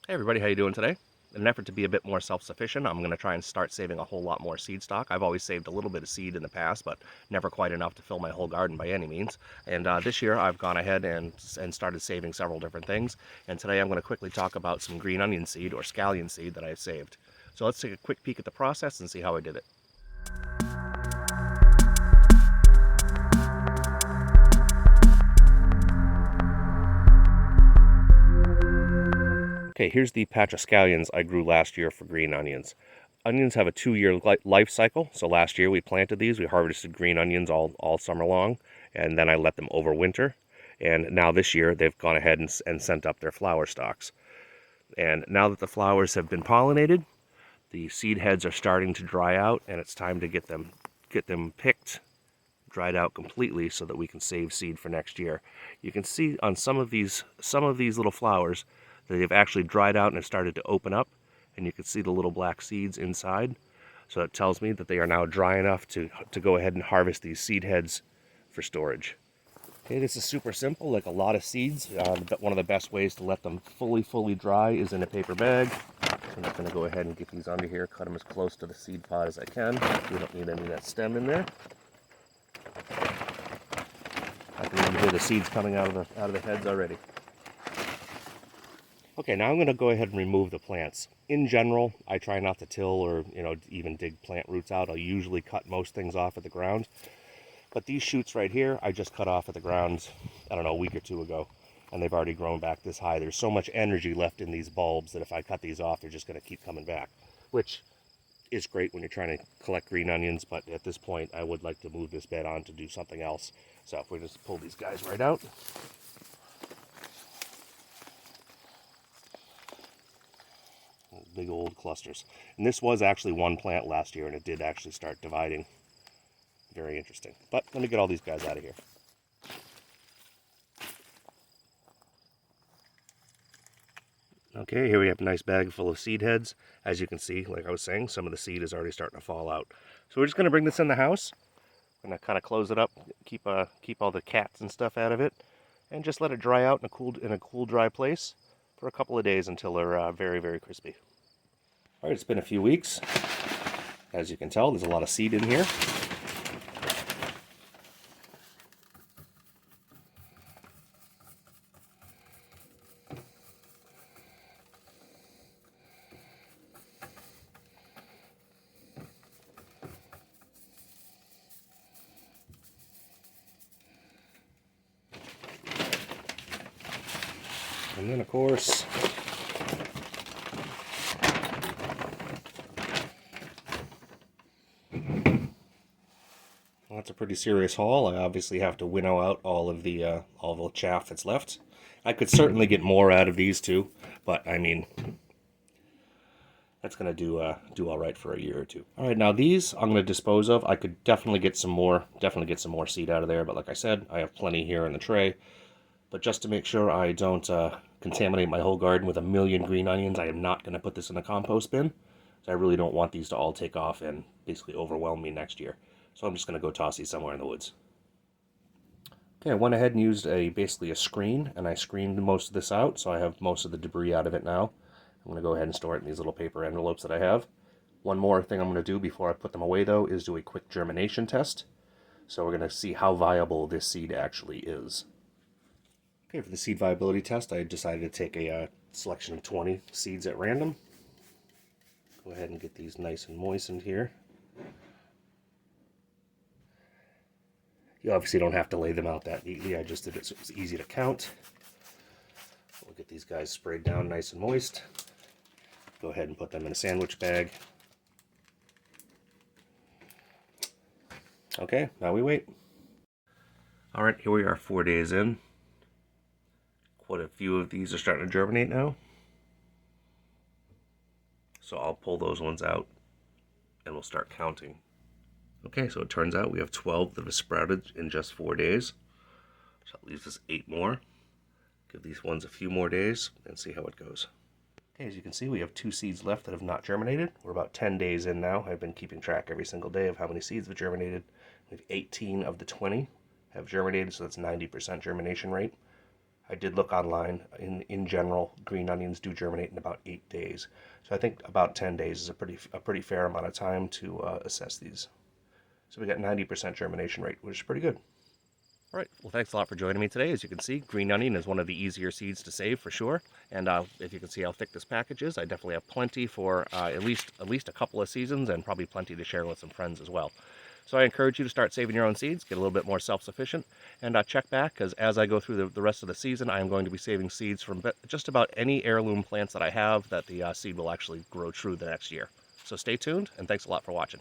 Hey everybody, how you doing today? In an effort to be a bit more self-sufficient, I'm going to try and start saving a whole lot more seed stock. I've always saved a little bit of seed in the past, but never quite enough to fill my whole garden by any means. And this year I've gone ahead and started saving several different things. And today I'm going to quickly talk about some green onion seed or scallion seed that I've saved. So let's take a quick peek at the process and see how I did it. Okay, here's the patch of scallions I grew last year for green onions. Onions have a 2-year life cycle, so last year we planted these. We harvested green onions all summer long, and then I let them overwinter. And now this year they've gone ahead and sent up their flower stalks. And now that the flowers have been pollinated, the seed heads are starting to dry out, and it's time to get them picked, dried out completely so that we can save seed for next year. You can see on some of these little flowers that they've actually dried out and have started to open up, and you can see the little black seeds inside. So it tells me that they are now dry enough to go ahead and harvest these seed heads for storage. Okay, this is super simple, like a lot of seeds. One of the best ways to let them fully dry is in a paper bag. I'm just going to go ahead and get these under here, cut them as close to the seed pod as I can. We don't need any of that stem in there. I can even hear the seeds coming out of the heads already. Okay, now I'm going to go ahead and remove the plants. In general, I try not to till or even dig plant roots out. I'll usually cut most things off at the ground. But these shoots right here, I just cut off at the ground, I don't know, a week or two ago. And they've already grown back this high. There's so much energy left in these bulbs that if I cut these off, they're just going to keep coming back. Which is great when you're trying to collect green onions, but at this point, I would like to move this bed on to do something else. So if we just pull these guys right out. Big old clusters. And this was actually one plant last year, and it did actually start dividing. Very interesting. But let me get all these guys out of here. Okay, here we have a nice bag full of seed heads. As you can see, like I was saying, some of the seed is already starting to fall out. So we're just going to bring this in the house. I'm going to kind of close it up, keep all the cats and stuff out of it, and just let it dry out in a cool, dry place for a couple of days until they're very crispy. All right, it's been a few weeks. As you can tell, there's a lot of seed in here. And then, of course, well, that's a pretty serious haul. I obviously have to winnow out all the chaff that's left. I could certainly get more out of these two, but I mean, that's going to do all right for a year or two. All right, now these I'm going to dispose of. I could definitely get some more seed out of there, but like I said, I have plenty here in the tray. But just to make sure I don't contaminate my whole garden with a million green onions, I am not going to put this in the compost bin. So I really don't want these to all take off and basically overwhelm me next year. So I'm just going to go toss these somewhere in the woods. Okay, I went ahead and used basically a screen, and I screened most of this out, so I have most of the debris out of it now. I'm going to go ahead and store it in these little paper envelopes that I have. One more thing I'm going to do before I put them away, though, is do a quick germination test. So we're going to see how viable this seed actually is. Okay, for the seed viability test, I decided to take a selection of 20 seeds at random. Go ahead and get these nice and moistened here. You obviously don't have to lay them out that neatly. I just did it so it's easy to count. We'll get these guys sprayed down nice and moist. Go ahead and put them in a sandwich bag. Okay, now we wait. All right, here we are 4 days in. Quite a few of these are starting to germinate now. So I'll pull those ones out and we'll start counting. Okay, so it turns out we have 12 that have sprouted in just 4 days. So that leaves us 8 more. Give these ones a few more days and see how it goes. Okay, as you can see, we have 2 seeds left that have not germinated. We're about 10 days in now. I've been keeping track every single day of how many seeds have germinated. We have 18 of the 20 have germinated, so that's 90% germination rate. I did look online. In general, green onions do germinate in about 8 days. So I think about 10 days is a pretty fair amount of time to assess these. So we got 90% germination rate, which is pretty good. All right. Well, thanks a lot for joining me today. As you can see, green onion is one of the easier seeds to save for sure. And if you can see how thick this package is, I definitely have plenty for at least a couple of seasons, and probably plenty to share with some friends as well. So I encourage you to start saving your own seeds, get a little bit more self-sufficient, and check back, because as I go through the rest of the season, I am going to be saving seeds from just about any heirloom plants that I have that the seed will actually grow true the next year. So stay tuned, and thanks a lot for watching.